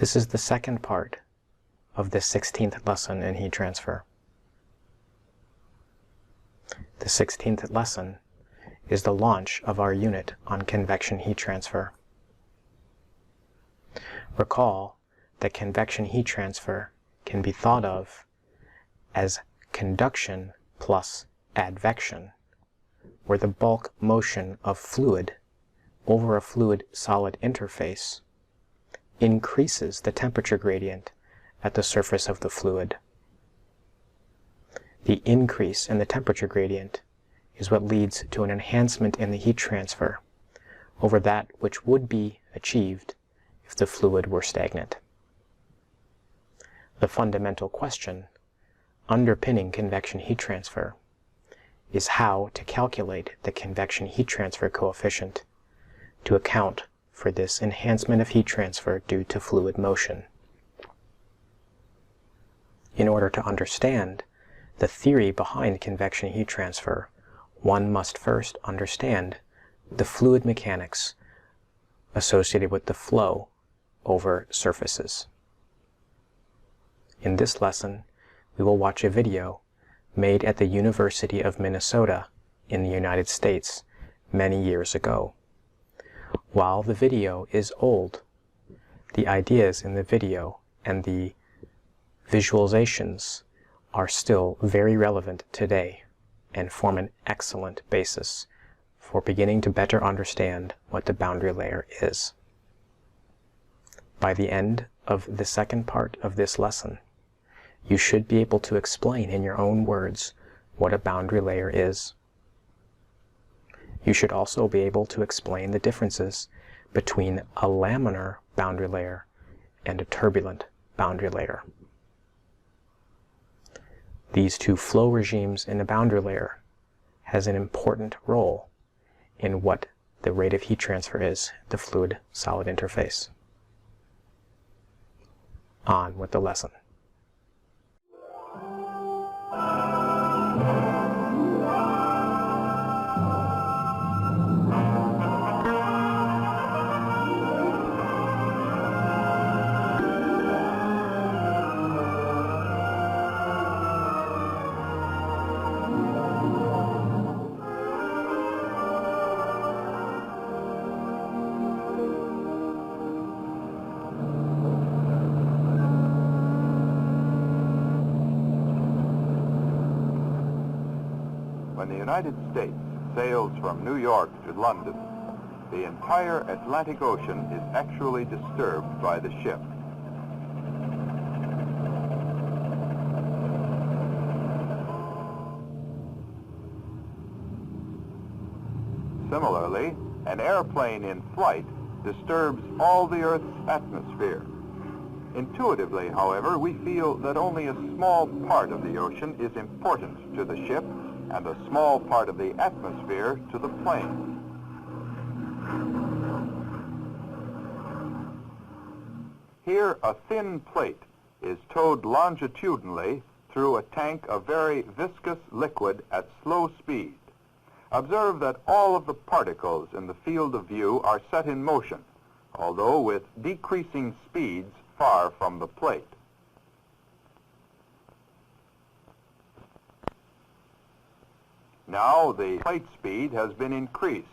This is the second part of the 16th lesson in heat transfer. The 16th lesson is the launch of our unit on convection heat transfer. Recall that convection heat transfer can be thought of as conduction plus advection, where the bulk motion of fluid over a fluid-solid interface increases the temperature gradient at the surface of the fluid. The increase in the temperature gradient is what leads to an enhancement in the heat transfer over that which would be achieved if the fluid were stagnant. The fundamental question underpinning convection heat transfer is how to calculate the convection heat transfer coefficient to account for this enhancement of heat transfer due to fluid motion. In order to understand the theory behind convection heat transfer, one must first understand the fluid mechanics associated with the flow over surfaces. In this lesson, we will watch a video made at the University of Minnesota in the United States many years ago. While the video is old, the ideas in the video and the visualizations are still very relevant today and form an excellent basis for beginning to better understand what the boundary layer is. By the end of the second part of this lesson, you should be able to explain in your own words what a boundary layer is. You should also be able to explain the differences between a laminar boundary layer and a turbulent boundary layer. These two flow regimes in a boundary layer has an important role in what the rate of heat transfer is, the fluid-solid interface. On with the lesson. When the United States sails from New York to London, the entire Atlantic Ocean is actually disturbed by the ship. Similarly, an airplane in flight disturbs all the Earth's atmosphere. Intuitively, however, we feel that only a small part of the ocean is important to the ship and a small part of the atmosphere to the plane. Here, a thin plate is towed longitudinally through a tank of very viscous liquid at slow speed. Observe that all of the particles in the field of view are set in motion, although with decreasing speeds far from the plate. Now the plate speed has been increased,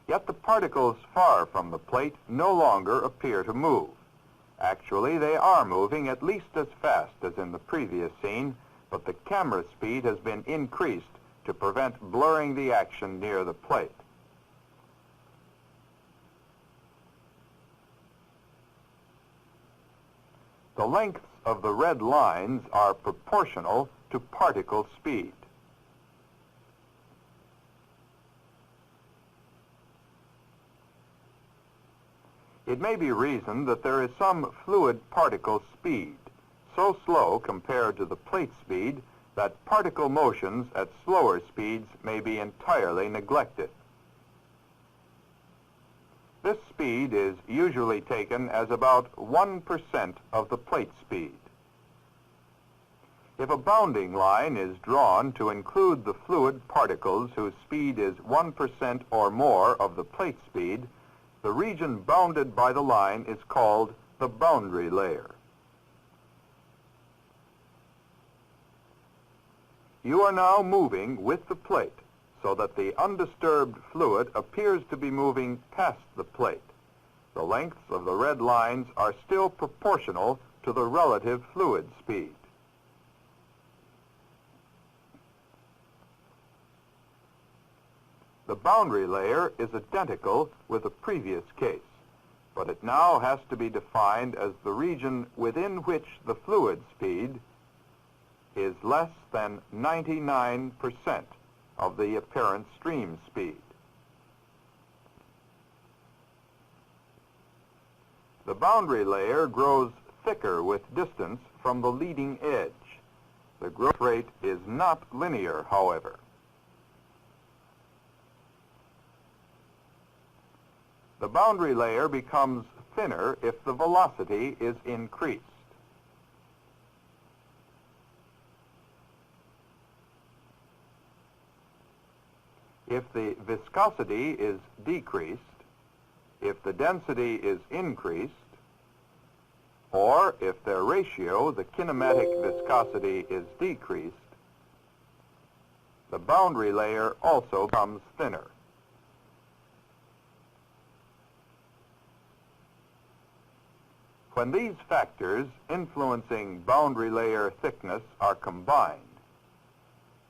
yet the particles far from the plate no longer appear to move. Actually, they are moving at least as fast as in the previous scene, but the camera speed has been increased to prevent blurring the action near the plate. The lengths of the red lines are proportional to particle speed. It may be reasoned that there is some fluid particle speed, so slow compared to the plate speed that particle motions at slower speeds may be entirely neglected. This speed is usually taken as about 1% of the plate speed. If a bounding line is drawn to include the fluid particles whose speed is 1% or more of the plate speed, the region bounded by the line is called the boundary layer. You are now moving with the plate so that the undisturbed fluid appears to be moving past the plate. The lengths of the red lines are still proportional to the relative fluid speed. The boundary layer is identical with the previous case, but it now has to be defined as the region within which the fluid speed is less than 99% of the apparent stream speed. The boundary layer grows thicker with distance from the leading edge. The growth rate is not linear, however. The boundary layer becomes thinner if the velocity is increased. If the viscosity is decreased, if the density is increased, or if their ratio, the kinematic viscosity, is decreased, the boundary layer also becomes thinner. When these factors influencing boundary layer thickness are combined,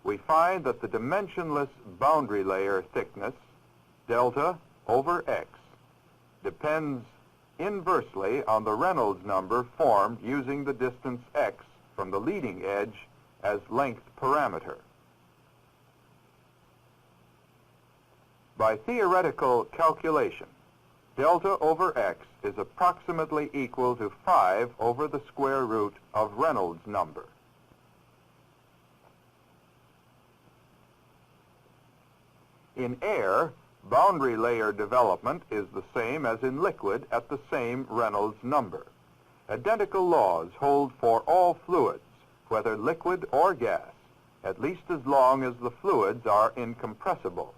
we find that the dimensionless boundary layer thickness, delta over x, depends inversely on the Reynolds number formed using the distance x from the leading edge as length parameter. By theoretical calculation, delta over x is approximately equal to 5 over the square root of Reynolds number. In air, boundary layer development is the same as in liquid at the same Reynolds number. Identical laws hold for all fluids, whether liquid or gas, at least as long as the fluids are incompressible.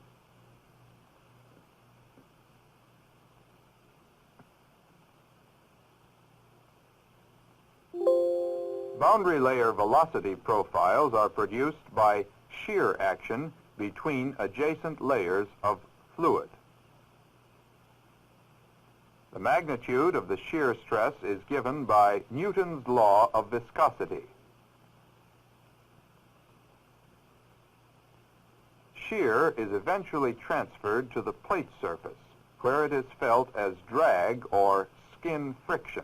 Boundary layer velocity profiles are produced by shear action between adjacent layers of fluid. The magnitude of the shear stress is given by Newton's law of viscosity. Shear is eventually transferred to the plate surface, where it is felt as drag or skin friction.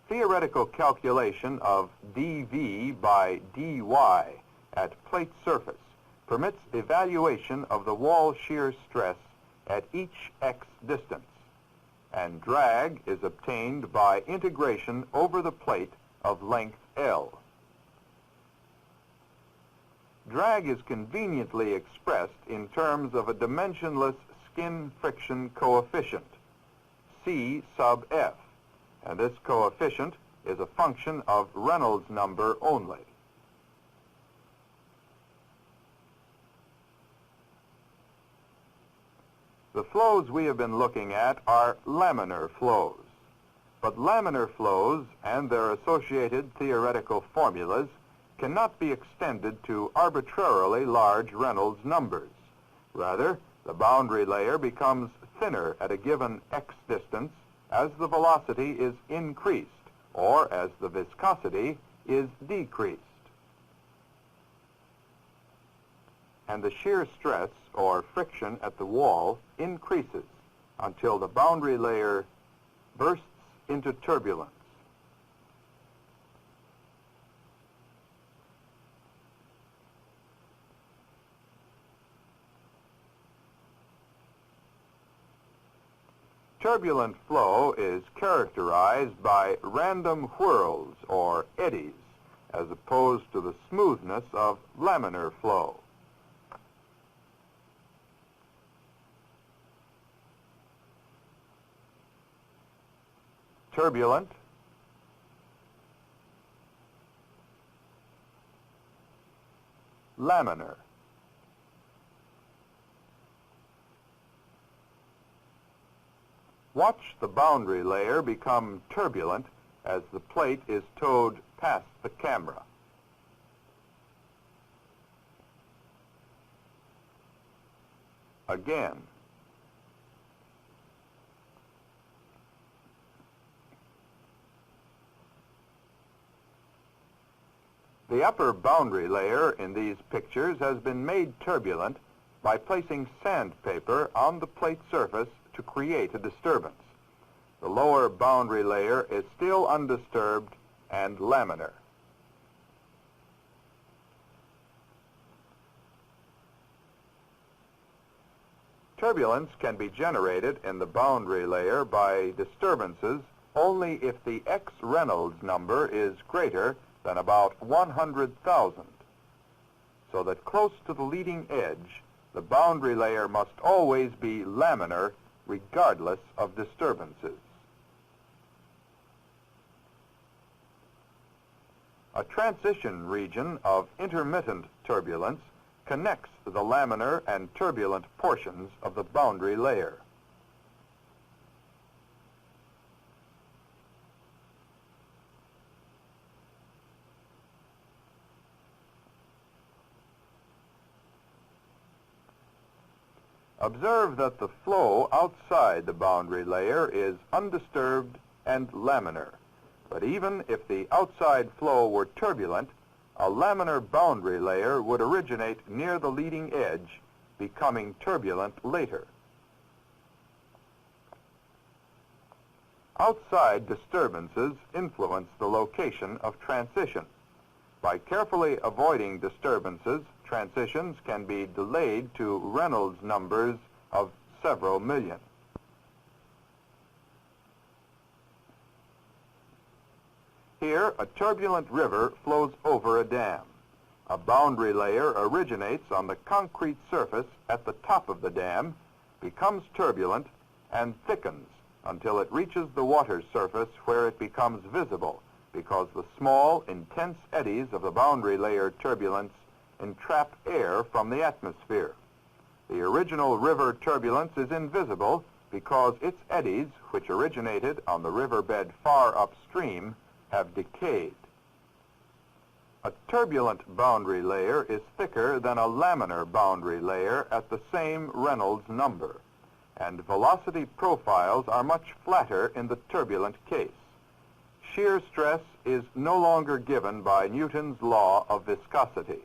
Theoretical calculation of dV by dy at plate surface permits evaluation of the wall shear stress at each x distance, and drag is obtained by integration over the plate of length L. Drag is conveniently expressed in terms of a dimensionless skin friction coefficient, C sub F, and this coefficient is a function of Reynolds number only. The flows we have been looking at are laminar flows, but laminar flows and their associated theoretical formulas cannot be extended to arbitrarily large Reynolds numbers. Rather, the boundary layer becomes thinner at a given x distance as the velocity is increased or as the viscosity is decreased. And the shear stress or friction at the wall increases until the boundary layer bursts into turbulence. Turbulent flow is characterized by random whirls or eddies as opposed to the smoothness of laminar flow. Turbulent, laminar. Watch the boundary layer become turbulent as the plate is towed past the camera. Again. The upper boundary layer in these pictures has been made turbulent by placing sandpaper on the plate surface to create a disturbance. The lower boundary layer is still undisturbed and laminar. Turbulence can be generated in the boundary layer by disturbances only if the X Reynolds number is greater than about 100,000. So that close to the leading edge, the boundary layer must always be laminar regardless of disturbances. A transition region of intermittent turbulence connects the laminar and turbulent portions of the boundary layer. Observe that the flow outside the boundary layer is undisturbed and laminar. But even if the outside flow were turbulent, a laminar boundary layer would originate near the leading edge, becoming turbulent later. Outside disturbances influence the location of transition. By carefully avoiding disturbances, transitions can be delayed to Reynolds numbers of several million. Here, a turbulent river flows over a dam. A boundary layer originates on the concrete surface at the top of the dam, becomes turbulent, and thickens until it reaches the water surface where it becomes visible because the small, intense eddies of the boundary layer turbulence entrap air from the atmosphere. The original river turbulence is invisible because its eddies, which originated on the riverbed far upstream, have decayed. A turbulent boundary layer is thicker than a laminar boundary layer at the same Reynolds number, and velocity profiles are much flatter in the turbulent case. Shear stress is no longer given by Newton's law of viscosity.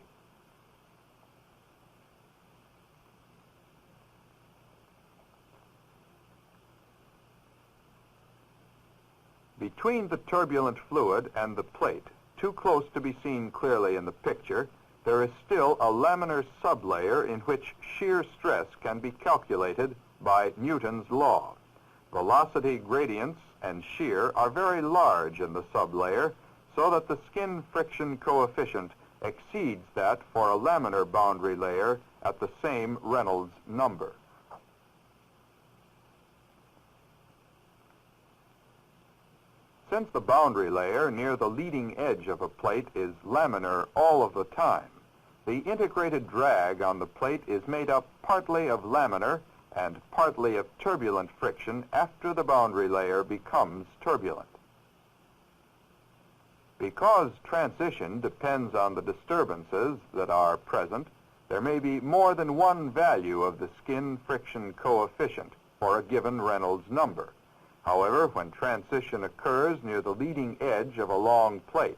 Between the turbulent fluid and the plate, too close to be seen clearly in the picture, there is still a laminar sublayer in which shear stress can be calculated by Newton's law. Velocity gradients and shear are very large in the sublayer, so that the skin friction coefficient exceeds that for a laminar boundary layer at the same Reynolds number. Since the boundary layer near the leading edge of a plate is laminar all of the time, the integrated drag on the plate is made up partly of laminar and partly of turbulent friction after the boundary layer becomes turbulent. Because transition depends on the disturbances that are present, there may be more than one value of the skin friction coefficient for a given Reynolds number. However, when transition occurs near the leading edge of a long plate,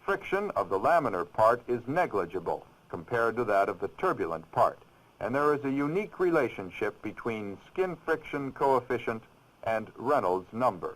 friction of the laminar part is negligible compared to that of the turbulent part, and there is a unique relationship between skin friction coefficient and Reynolds number.